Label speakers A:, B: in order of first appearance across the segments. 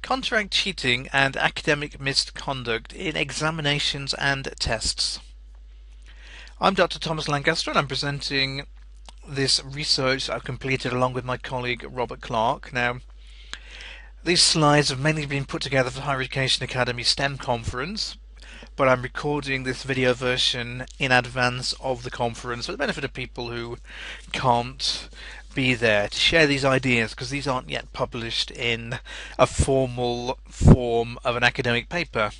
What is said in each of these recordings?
A: Contract cheating and academic misconduct in examinations and tests. I'm Dr. Thomas Lancaster and I'm presenting this research I've completed along with my colleague Robert Clark. Now, these slides have mainly been put together for Higher Education Academy STEM conference, but I'm recording this video version in advance of the conference for the benefit of people who can't be there to share these ideas, because these aren't yet published in a formal form of an academic paper.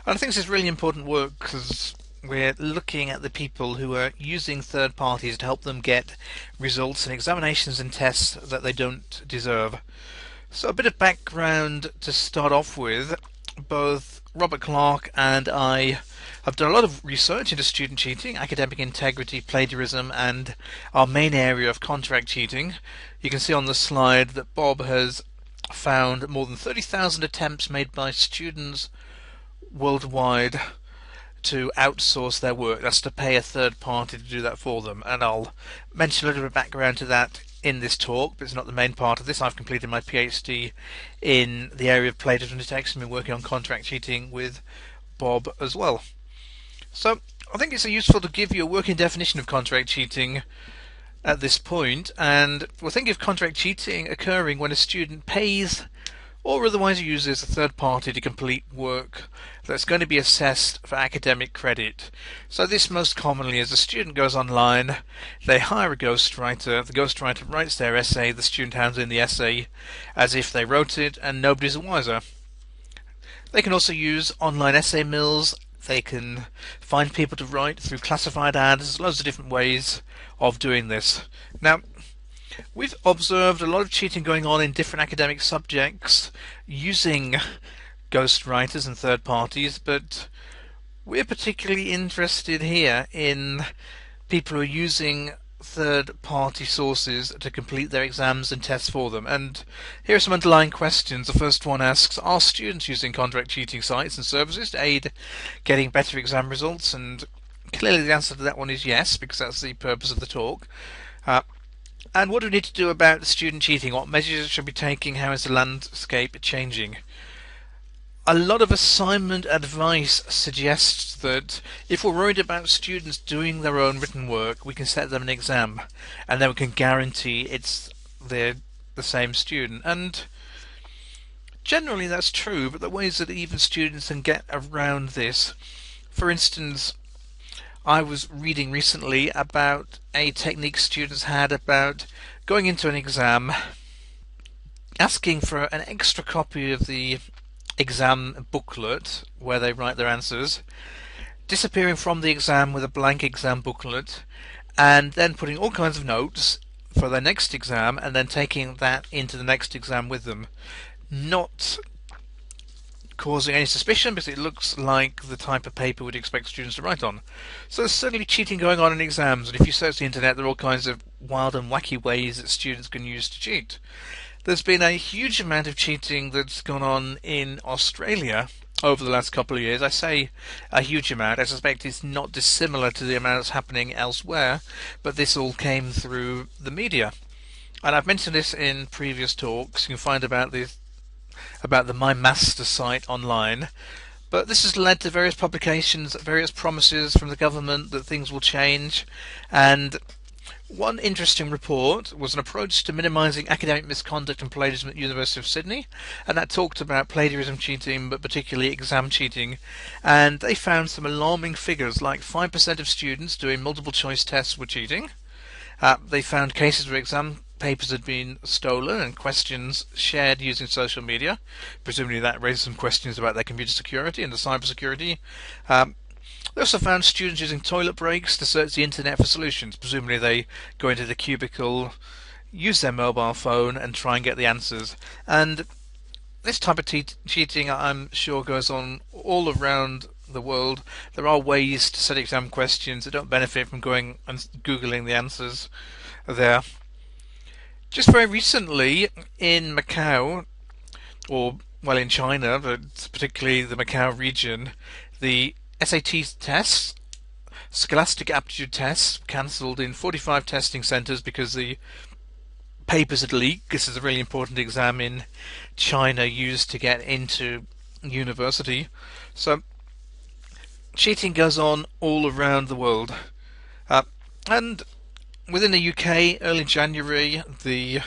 A: And I think this is really important work because we're looking at the people who are using third parties to help them get results in examinations and tests that they don't deserve. So a bit of background to start off with. Both Robert Clark and I have done a lot of research into student cheating, academic integrity, plagiarism, and our main area of contract cheating. You can see on the slide that Bob has found more than 30,000 attempts made by students worldwide to outsource their work. That's to pay a third party to do that for them. And I'll mention a little bit of background to that in this talk, but it's not the main part of this. I've completed my PhD in the area of plagiarism detection and been working on contract cheating with Bob as well. So I think it's useful to give you a working definition of contract cheating at this point, and we'll think of contract cheating occurring when a student pays or otherwise uses a third party to complete work that's going to be assessed for academic credit. So this most commonly is a student goes online, they hire a ghostwriter, the ghostwriter writes their essay, the student hands in the essay as if they wrote it, and nobody's the wiser. They can also use online essay mills, they can find people to write through classified ads. There's loads of different ways of doing this. Now, we've observed a lot of cheating going on in different academic subjects using ghostwriters and third parties, but we're particularly interested here in people who are using third-party sources to complete their exams and tests for them. And here are some underlying questions. The first one asks, are students using contract cheating sites and services to aid getting better exam results? And clearly the answer to that one is yes, because that's the purpose of the talk. And what do we need to do about student cheating? What measures should we be taking? How is the landscape changing? A lot of assignment advice suggests that if we're worried about students doing their own written work, we can set them an exam, and then we can guarantee it's the same student. And generally that's true, but there are ways that even students can get around this. For instance, I was reading recently about a technique students had about going into an exam, asking for an extra copy of the exam booklet where they write their answers, disappearing from the exam with a blank exam booklet, and then putting all kinds of notes for their next exam and then taking that into the next exam with them, not causing any suspicion because it looks like the type of paper we'd expect students to write on. So there's certainly cheating going on in exams, and if you search the internet there are all kinds of wild and wacky ways that students can use to cheat. There's been a huge amount of cheating that's gone on in Australia over the last couple of years. I say a huge amount. I suspect it's not dissimilar to the amount that's happening elsewhere, but this all came through the media. And I've mentioned this in previous talks. You can find about the My Master site online. But this has led to various publications, various promises from the government that things will change, and one interesting report was an approach to minimising academic misconduct and plagiarism at the University of Sydney, and that talked about plagiarism cheating, but particularly exam cheating. And they found some alarming figures, like 5% of students doing multiple choice tests were cheating. They found cases where exam papers had been stolen and questions shared using social media. Presumably that raises some questions about their computer security and the cyber security. They also found students using toilet breaks to search the internet for solutions. Presumably they go into the cubicle, use their mobile phone and try and get the answers. And this type of cheating I'm sure goes on all around the world. There are ways to set exam questions that don't benefit from going and Googling the answers there. Just very recently in Macau, or well in China, but particularly the Macau region, the SAT tests, Scholastic aptitude tests, cancelled in 45 testing centres because the papers had leaked. This is a really important exam in China used to get into university. So cheating goes on all around the world. Uh, and within the UK, early January, the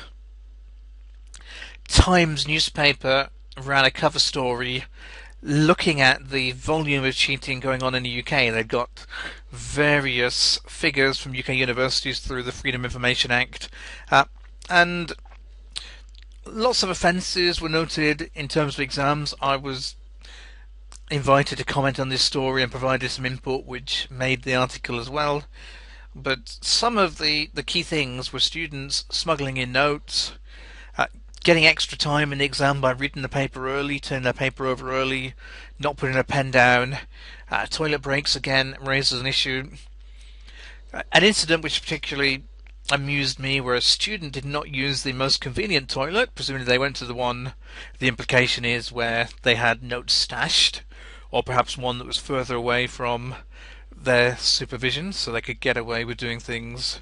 A: Times newspaper ran a cover story looking at the volume of cheating going on in the UK. They've got various figures from UK universities through the Freedom of Information Act, and lots of offences were noted in terms of exams. I was invited to comment on this story and provided some input which made the article as well. But some of the key things were students smuggling in notes, getting extra time in the exam by reading the paper early, turning their paper over early, not putting a pen down. Toilet breaks again raises an issue. An incident which particularly amused me where a student did not use the most convenient toilet. Presumably they went to the one, the implication is, where they had notes stashed, or perhaps one that was further away from their supervision, so they could get away with doing things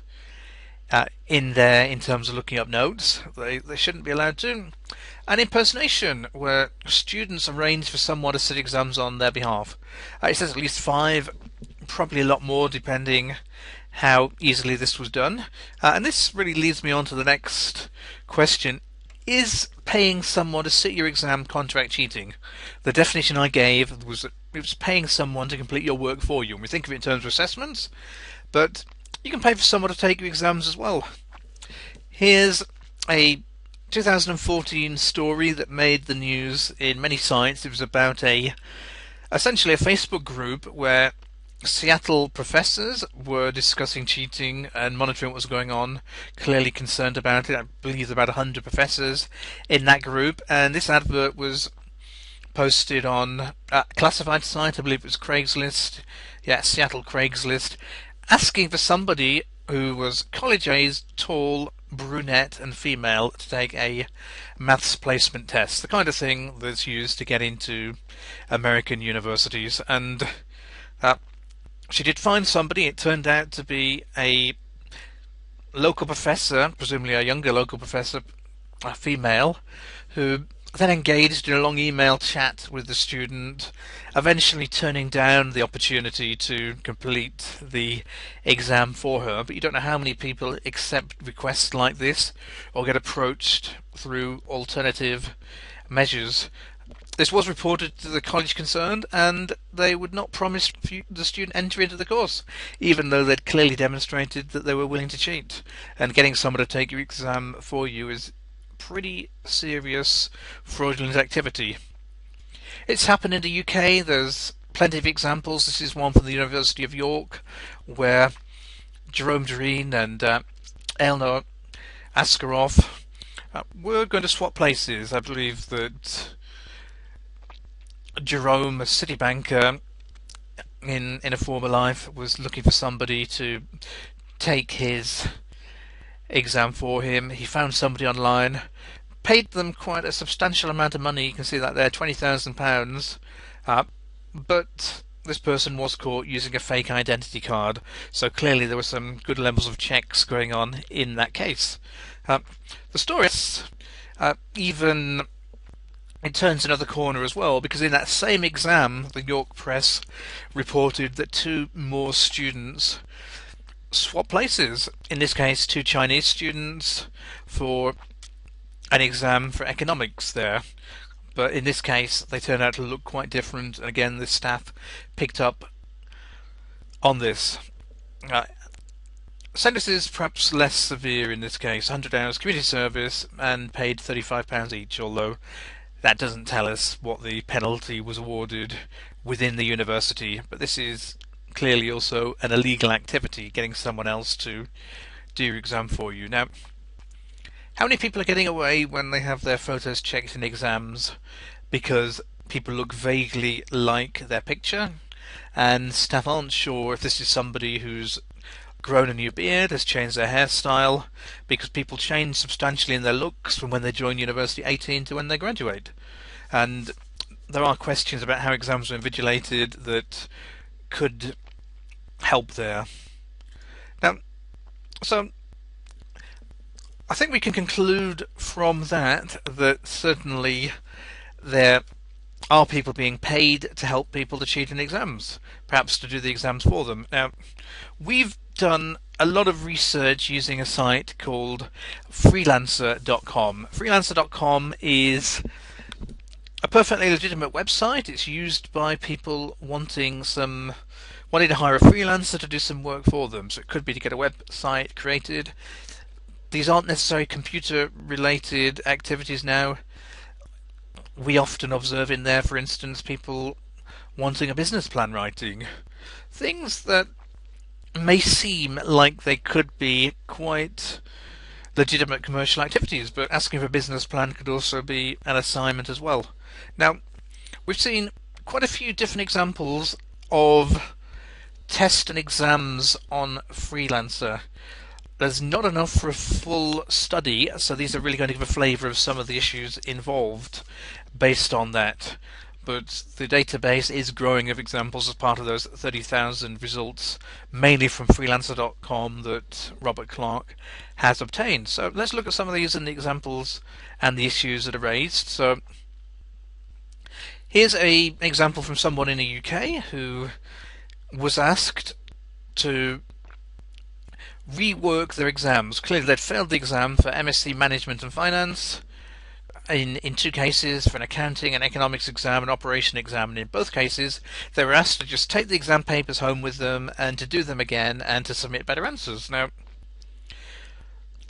A: in there in terms of looking up notes. They shouldn't be allowed to. An impersonation where students arrange for someone to sit exams on their behalf. It says at least 5, probably a lot more depending how easily this was done. And this really leads me on to the next question. Is paying someone to sit your exam contract cheating? The definition I gave was that it was paying someone to complete your work for you. And we think of it in terms of assessments, but you can pay for someone to take your exams as well. Here's a 2014 story that made the news in many sites. It was about essentially a Facebook group where Seattle professors were discussing cheating and monitoring what was going on, clearly concerned about it. I believe about 100 professors in that group, and this advert was posted on a classified site, I believe it was Craigslist, Seattle Craigslist, asking for somebody who was college-aged, tall, brunette and female to take a maths placement test, the kind of thing that's used to get into American universities. And she did find somebody. It turned out to be a local professor, presumably a younger local professor, a female, who then engaged in a long email chat with the student, eventually turning down the opportunity to complete the exam for her. But you don't know how many people accept requests like this or get approached through alternative measures. This was reported to the college concerned, and they would not promise the student entry into the course, even though they'd clearly demonstrated that they were willing to cheat. And getting someone to take your exam for you is pretty serious fraudulent activity. It's happened in the UK. There's plenty of examples. This is one from the University of York, where Jerome Doreen and Eleanor Askeroff were going to swap places. I believe that Jerome, a city banker in a former life, was looking for somebody to take his exam for him. He found somebody online, paid them quite a substantial amount of money. You can see that there, £20,000. But this person was caught using a fake identity card, so clearly there were some good levels of checks going on in that case. The story even it turns another corner as well, because in that same exam, the York Press reported that 2 more students swap places. In this case, 2 Chinese students for an exam for economics there. But in this case, they turned out to look quite different. And again, the staff picked up on this. Sentences perhaps less severe in this case. 100 hours community service and paid £35 each, although that doesn't tell us what the penalty was awarded within the university. But this is clearly also an illegal activity, getting someone else to do your exam for you. Now, how many people are getting away when they have their photos checked in exams because people look vaguely like their picture and staff aren't sure if this is somebody who's grown a new beard, has changed their hairstyle, because people change substantially in their looks from when they join university 18 to when they graduate. And there are questions about how exams are invigilated that could help there. Now, so I think we can conclude from that that certainly there are people being paid to help people to cheat in exams, perhaps to do the exams for them. Now, we've done a lot of research using a site called freelancer.com. Freelancer.com is a perfectly legitimate website. It's used by people wanting to hire a freelancer to do some work for them. So it could be to get a website created. These aren't necessarily computer related activities now. We often observe in there, for instance, people wanting a business plan writing. Things that may seem like they could be quite legitimate commercial activities, but asking for a business plan could also be an assignment as well. Now, we've seen quite a few different examples of test and exams on Freelancer. There's not enough for a full study, so these are really going to give a flavour of some of the issues involved based on that. But the database is growing of examples as part of those 30,000 results, mainly from freelancer.com, that Robert Clark has obtained. So let's look at some of these and the examples and the issues that are raised. So here's an example from someone in the UK who was asked to rework their exams. Clearly they'd failed the exam for MSc Management and Finance in two cases, for an accounting and economics exam and operation exam, and in both cases they were asked to just take the exam papers home with them and to do them again and to submit better answers. Now,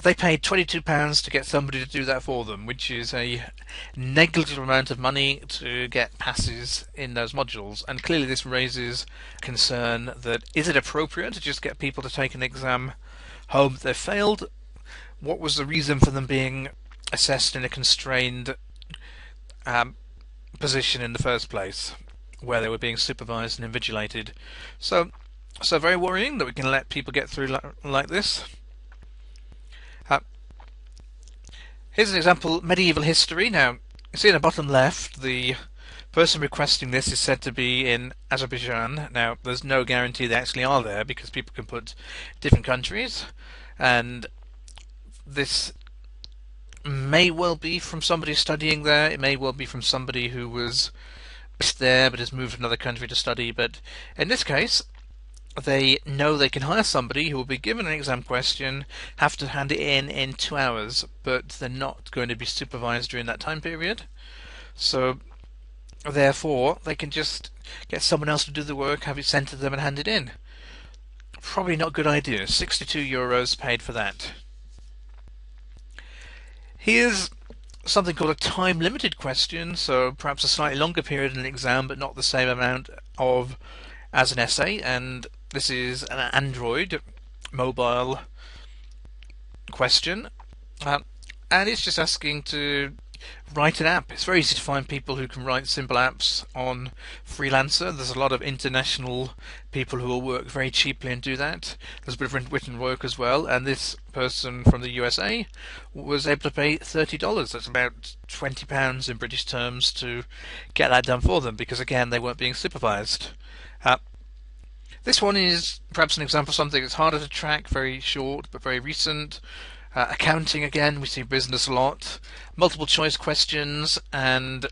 A: they paid £22 to get somebody to do that for them, which is a negligible amount of money to get passes in those modules. And clearly this raises concern that is it appropriate to just get people to take an exam home that they've failed? What was the reason for them being assessed in a constrained position in the first place, where they were being supervised and invigilated? So very worrying that we can let people get through like this. Here's an example, medieval history. Now, you see in the bottom left, the person requesting this is said to be in Azerbaijan. Now, there's no guarantee they actually are there, because people can put different countries, and this may well be from somebody studying there. It may well be from somebody who was there but has moved to another country to study. But in this case, they know they can hire somebody who will be given an exam question, have to hand it in 2 hours, but they're not going to be supervised during that time period. So therefore, they can just get someone else to do the work, have it sent to them and hand it in. Probably not a good idea. €62 paid for that. Here's something called a time-limited question, so perhaps a slightly longer period in an exam, but not the same amount as an essay. And this is an Android mobile question, and it's just asking to write an app. It's very easy to find people who can write simple apps on Freelancer. There's a lot of international people who will work very cheaply and do that. There's a bit of written work as well, and this person from the USA was able to pay $30. That's about £20 in British terms to get that done for them, because again they weren't being supervised. This one is perhaps an example of something that's harder to track, very short but very recent. Accounting again, we see business a lot. Multiple choice questions, and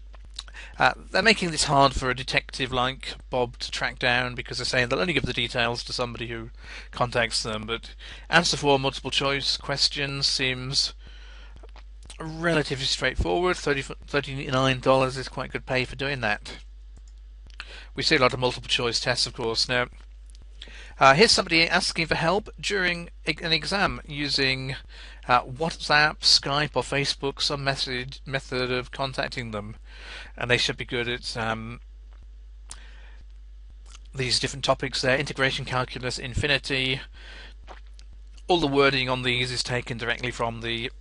A: they're making this hard for a detective like Bob to track down, because they're saying they'll only give the details to somebody who contacts them. But answer for multiple choice questions seems relatively straightforward. $39 is quite good pay for doing that. We see a lot of multiple choice tests, of course. Now, here's somebody asking for help during an exam using WhatsApp, Skype or Facebook, some method of contacting them, and they should be good at these different topics there: integration, calculus, infinity. All the wording on these is taken directly from the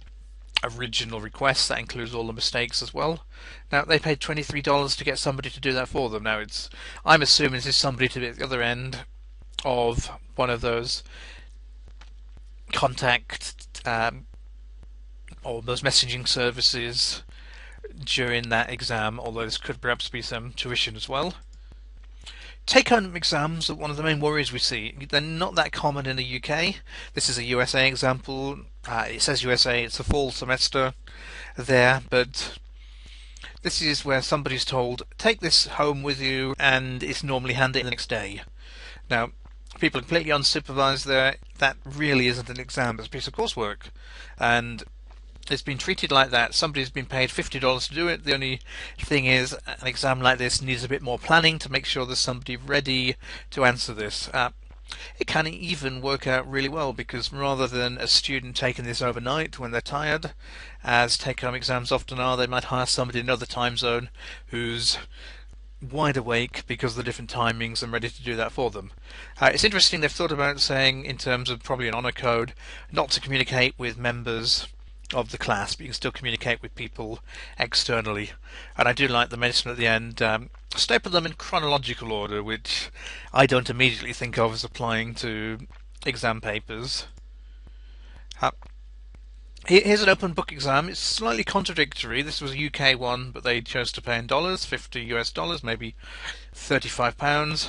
A: original request. That includes all the mistakes as well. Now, they paid $23 to get somebody to do that for them. Now, I'm assuming this is somebody to be at the other end of one of those contact or those messaging services during that exam, although this could perhaps be some tuition as well. Take-home exams are one of the main worries we see. They're not that common in the UK. This is a USA example. It says USA, it's a fall semester there, but this is where somebody's told, take this home with you, and it's normally handed in the next day. Now, people are completely unsupervised there. That really isn't an exam, it's a piece of coursework. And it's been treated like that. Somebody's been paid $50 to do it. The only thing is, an exam like this needs a bit more planning to make sure there's somebody ready to answer this. It can even work out really well, because rather than a student taking this overnight when they're tired, as take-home exams often are, they might hire somebody in another time zone who's wide awake because of the different timings and ready to do that for them. It's interesting they've thought about saying, in terms of probably an honour code, not to communicate with members of the class, but you can still communicate with people externally. And I do like the mention at the end, staple them in chronological order, which I don't immediately think of as applying to exam papers. Here's an open book exam. It's slightly contradictory. This was a UK one, but they chose to pay in dollars, 50 US dollars, maybe £35.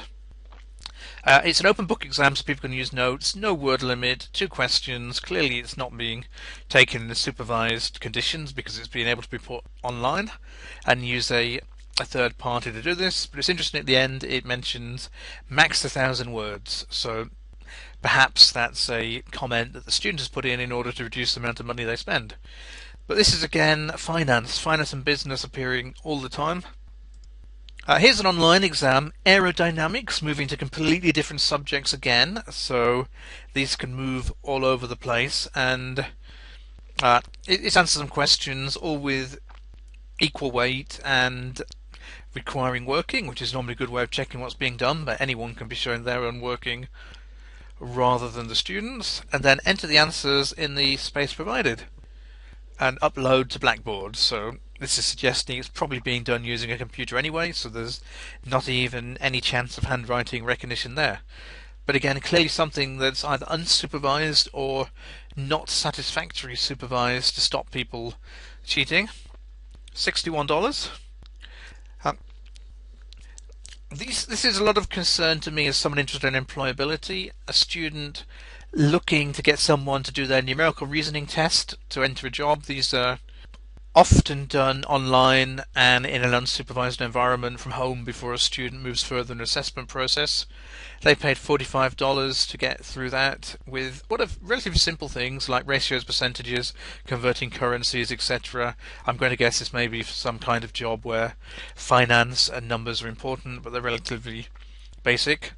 A: It's an open book exam, so people can use notes, no word limit, 2 questions. Clearly it's not being taken in the supervised conditions because it's being able to be put online and use a third party to do this. But it's interesting, at the end it mentions max 1,000 words, so perhaps that's a comment that the student has put in order to reduce the amount of money they spend. But this is again finance and business appearing all the time. Here's an online exam, aerodynamics, moving to completely different subjects again, so these can move all over the place, and it's answered some questions, all with equal weight and requiring working, which is normally a good way of checking what's being done, but anyone can be showing their own working rather than the students, and then enter the answers in the space provided and upload to Blackboard. So this is suggesting it's probably being done using a computer anyway, so there's not even any chance of handwriting recognition there. But again, clearly something that's either unsupervised or not satisfactorily supervised to stop people cheating. $61. This is a lot of concern to me as someone interested in employability. A student looking to get someone to do their numerical reasoning test to enter a job. These are often done online and in an unsupervised environment from home before a student moves further in the assessment process. They paid $45 to get through that with what are relatively simple things like ratios, percentages, converting currencies, etc. I'm going to guess this may be for some kind of job where finance and numbers are important, but they're relatively basic.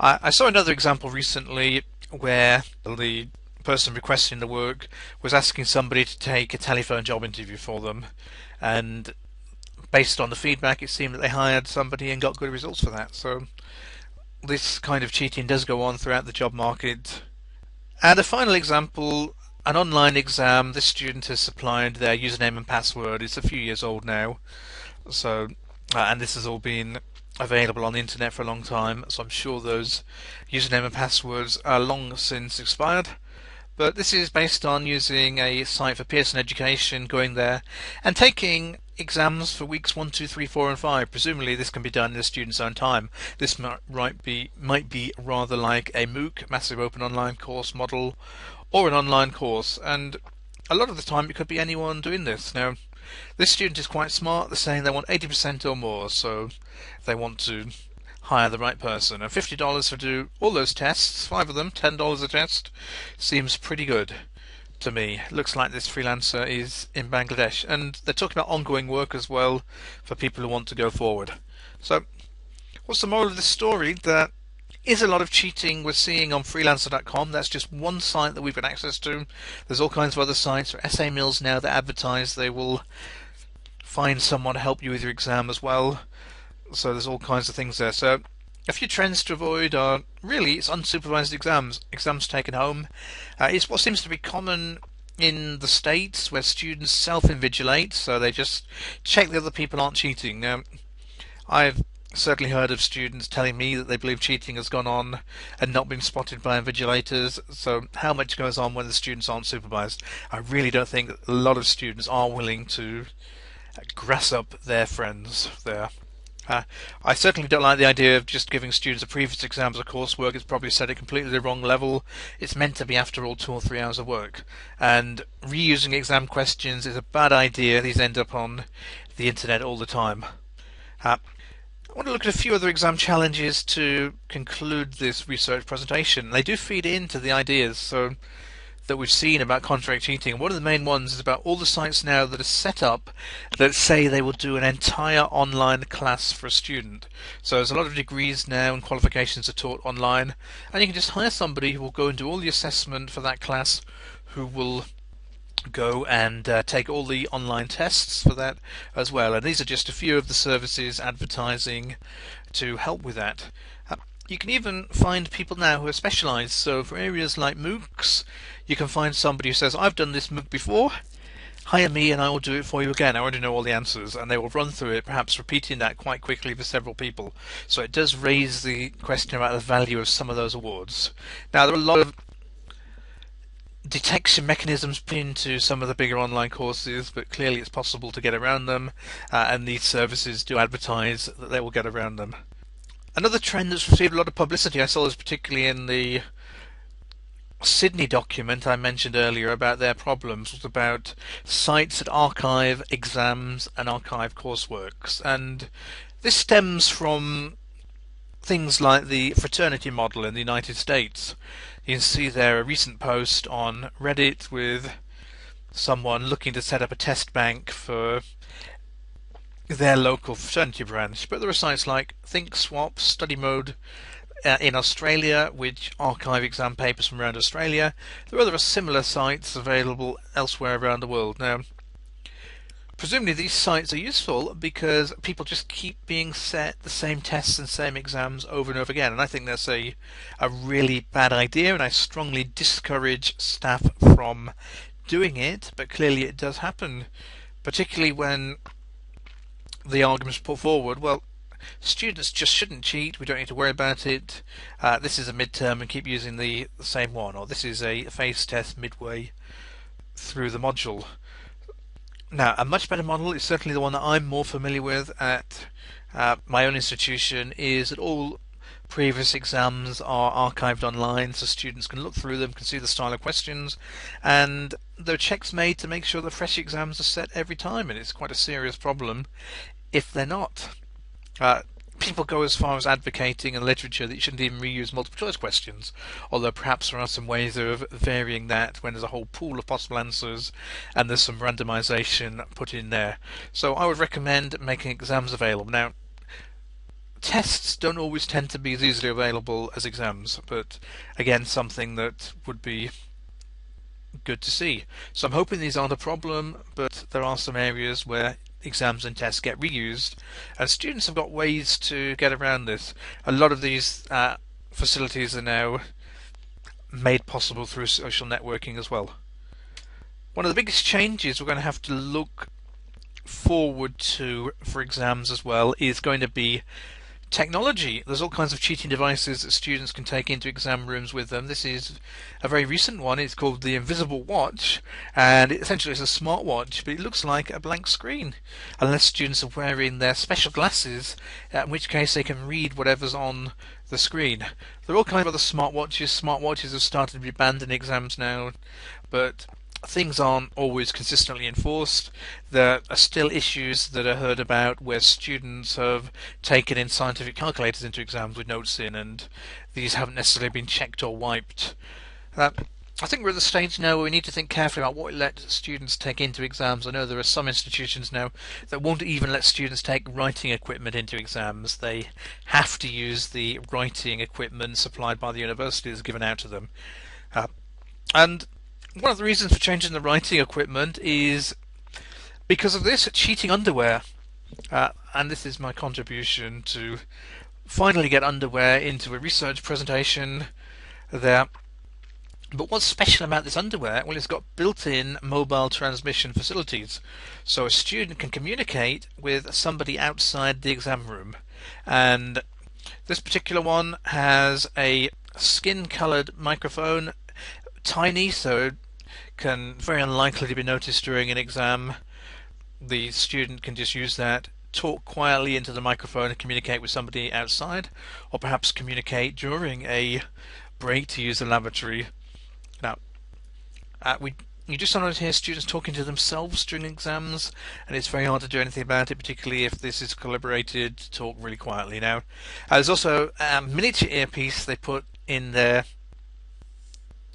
A: I saw another example recently where the person requesting the work was asking somebody to take a telephone job interview for them, and based on the feedback it seemed that they hired somebody and got good results for that. So this kind of cheating does go on throughout the job market. And a final example, an online exam. This student has supplied their username and password. It's a few years old now, so and this has all been available on the internet for a long time, so I'm sure those username and passwords are long since expired. But this is based on using a site for Pearson Education, going there and taking exams for weeks 1, 2, 3, 4 and 5. Presumably this can be done in the student's own time. This might be rather like a MOOC, Massive Open Online Course model, or an online course, and a lot of the time it could be anyone doing this. Now, this student is quite smart. They're saying they want 80% or more, so they want to hire the right person. And $50 to do all those tests, 5 of them, $10 a test, seems pretty good to me. Looks like this freelancer is in Bangladesh, and they're talking about ongoing work as well for people who want to go forward. So what's the moral of this story? There is a lot of cheating we're seeing on freelancer.com. That's just one site that we've got access to. There's all kinds of other sites, or SA Mills now, that advertise they will find someone to help you with your exam as well. So there's all kinds of things there. So a few trends to avoid are really it's unsupervised exams taken home. It's what seems to be common in the States, where students self-invigilate, so they just check the other people aren't cheating. Now, I've certainly heard of students telling me that they believe cheating has gone on and not been spotted by invigilators. So how much goes on when the students aren't supervised? I really don't think that a lot of students are willing to grass up their friends there. Uh, I certainly don't like the idea of just giving students a previous exam as a coursework. It's probably set at completely the wrong level. It's meant to be, after all, 2 or 3 hours of work. And reusing exam questions is a bad idea. These end up on the internet all the time. I want to look at a few other exam challenges to conclude this research presentation. They do feed into the ideas that we've seen about contract cheating. One of the main ones is about all the sites now that are set up that say they will do an entire online class for a student. So there's a lot of degrees now and qualifications are taught online, and you can just hire somebody who will go and do all the assessment for that class, who will go and take all the online tests for that as well. And these are just a few of the services advertising to help with that. You can even find people now who are specialised. So for areas like MOOCs, you can find somebody who says, I've done this MOOC before, hire me and I will do it for you again. I already know all the answers, and they will run through it, perhaps repeating that quite quickly for several people. So it does raise the question about the value of some of those awards. Now, there are a lot of detection mechanisms put into some of the bigger online courses, but clearly it's possible to get around them, and these services do advertise that they will get around them. Another trend that's received a lot of publicity, I saw this particularly in the Sydney document I mentioned earlier about their problems, was about sites that archive exams and archive courseworks. And this stems from things like the fraternity model in the United States. You can see there a recent post on Reddit with someone looking to set up a test bank for their local fraternity branch. But there are sites like ThinkSwap, StudyMode in Australia, which archive exam papers from around Australia. There are other similar sites available elsewhere around the world. Now, presumably these sites are useful because people just keep being set the same tests and same exams over and over again, and I think that's a really bad idea, and I strongly discourage staff from doing it. But clearly it does happen, particularly when the arguments put forward, well, students just shouldn't cheat, we don't need to worry about it, this is a midterm and keep using the same one, or this is a face test midway through the module. Now, a much better model is certainly the one that I'm more familiar with at my own institution, is that all previous exams are archived online so students can look through them, can see the style of questions, and there are checks made to make sure that fresh exams are set every time, and it's quite a serious problem if they're not. People go as far as advocating in literature that you shouldn't even reuse multiple choice questions, although perhaps there are some ways of varying that when there's a whole pool of possible answers and there's some randomization put in there. So I would recommend making exams available. Now, tests don't always tend to be as easily available as exams, but again, something that would be good to see. So I'm hoping these aren't a problem, but there are some areas where exams and tests get reused, and students have got ways to get around this. A lot of these facilities are now made possible through social networking as well. One of the biggest changes we're going to have to look forward to for exams as well is going to be technology. There's all kinds of cheating devices that students can take into exam rooms with them. This is a very recent one. It's called the Invisible Watch, and essentially it's a smartwatch, but it looks like a blank screen, unless students are wearing their special glasses, in which case they can read whatever's on the screen. There are all kinds of other smartwatches. Smartwatches have started to be banned in exams now, but things aren't always consistently enforced. There are still issues that are heard about where students have taken in scientific calculators into exams with notes in, and these haven't necessarily been checked or wiped. I think we're at the stage now where we need to think carefully about what we let students take into exams. I know there are some institutions now that won't even let students take writing equipment into exams. They have to use the writing equipment supplied by the university that's given out to them. And one of the reasons for changing the writing equipment is because of this cheating underwear. And this is my contribution to finally get underwear into a research presentation there. But what's special about this underwear? Well, it's got built-in mobile transmission facilities. So a student can communicate with somebody outside the exam room. And this particular one has a skin-coloured microphone, tiny, so can very unlikely to be noticed during an exam. The student can just use that talk quietly into the microphone and communicate with somebody outside, or perhaps communicate during a break to use the lavatory. Now, we you do sometimes hear students talking to themselves during exams, and it's very hard to do anything about it, particularly if this is collaborated to talk really quietly. Now, there's also a miniature earpiece they put in their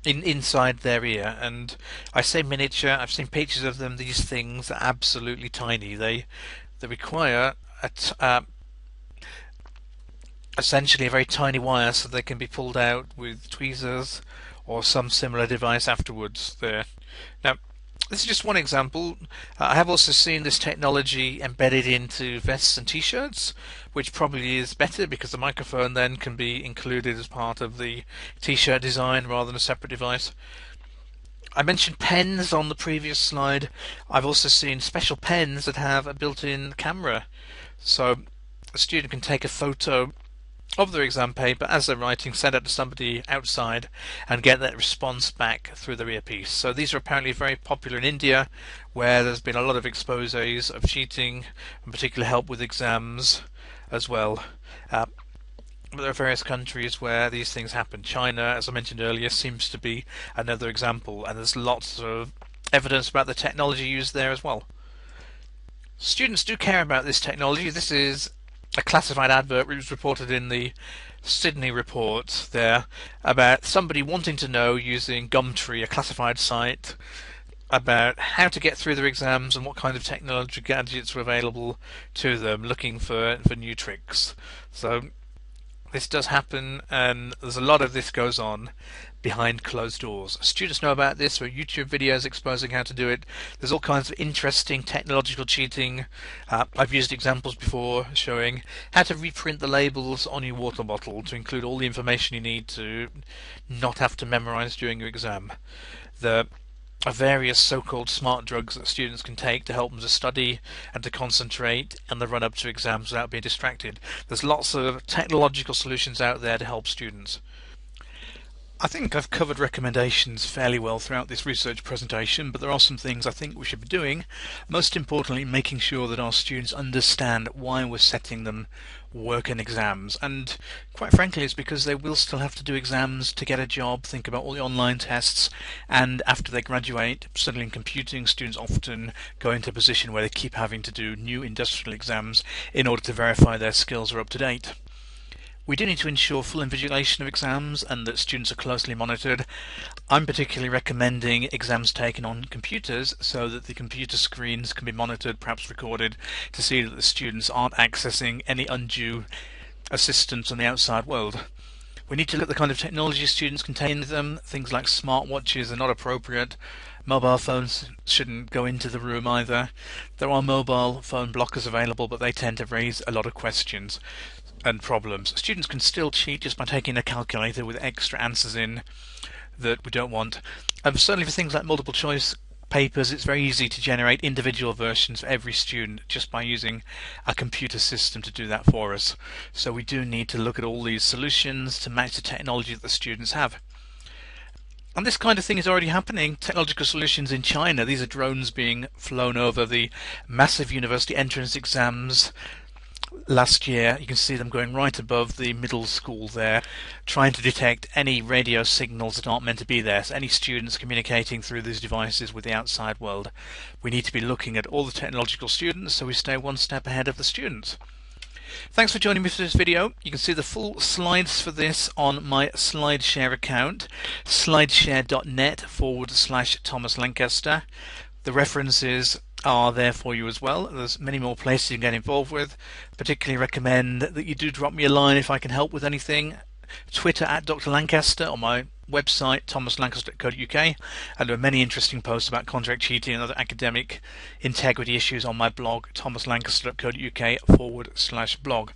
A: inside their ear, and I say miniature. I've seen pictures of them. These things are absolutely tiny. They require essentially a very tiny wire, so they can be pulled out with tweezers or some similar device afterwards. There. Now, this is just one example. I have also seen this technology embedded into vests and t-shirts, which probably is better because the microphone then can be included as part of the t-shirt design rather than a separate device. I mentioned pens on the previous slide. I've also seen special pens that have a built-in camera, so a student can take a photo of their exam paper as they're writing, send it to somebody outside, and get that response back through their earpiece. So these are apparently very popular in India, where there's been a lot of exposés of cheating, and particularly help with exams as well. But there are various countries where these things happen. China, as I mentioned earlier, seems to be another example, and there's lots of evidence about the technology used there as well. Students do care about this technology. This is a classified advert which was reported in the Sydney report there about somebody wanting to know, using Gumtree, a classified site, about how to get through their exams and what kind of technology gadgets were available to them, looking for new tricks. So this does happen, and there's a lot of this goes on behind closed doors. Students know about this. There are YouTube videos exposing how to do it. There's all kinds of interesting technological cheating. I've used examples before showing how to reprint the labels on your water bottle to include all the information you need to not have to memorize during your exam. There are various so-called smart drugs that students can take to help them to study and to concentrate and the run up to exams without being distracted. There's lots of technological solutions out there to help students. I think I've covered recommendations fairly well throughout this research presentation, but there are some things I think we should be doing. Most importantly, making sure that our students understand why we're setting them work and exams. And quite frankly, it's because they will still have to do exams to get a job, think about all the online tests, and after they graduate, certainly in computing, students often go into a position where they keep having to do new industrial exams in order to verify their skills are up to date. We do need to ensure full invigilation of exams and that students are closely monitored. I'm particularly recommending exams taken on computers so that the computer screens can be monitored, perhaps recorded, to see that the students aren't accessing any undue assistance on the outside world. We need to look at the kind of technology students contain in them. Things like smartwatches are not appropriate. Mobile phones shouldn't go into the room either. There are mobile phone blockers available, but they tend to raise a lot of questions and problems. Students can still cheat just by taking a calculator with extra answers in that we don't want. Certainly for things like multiple choice papers, it's very easy to generate individual versions for every student just by using a computer system to do that for us. So we do need to look at all these solutions to match the technology that the students have. And this kind of thing is already happening. Technological solutions in China. These are drones being flown over the massive university entrance exams last year. You can see them going right above the middle school there, trying to detect any radio signals that aren't meant to be there. So any students communicating through these devices with the outside world. We need to be looking at all the technological students so we stay one step ahead of the students. Thanks for joining me for this video. You can see the full slides for this on my SlideShare account, slideshare.net/Thomas Lancaster. The references are there for you as well. There's many more places you can get involved with. Particularly recommend that you do drop me a line if I can help with anything. Twitter @Dr. Lancaster, or my website thomaslancaster.co.uk, and there are many interesting posts about contract cheating and other academic integrity issues on my blog thomaslancaster.co.uk/blog.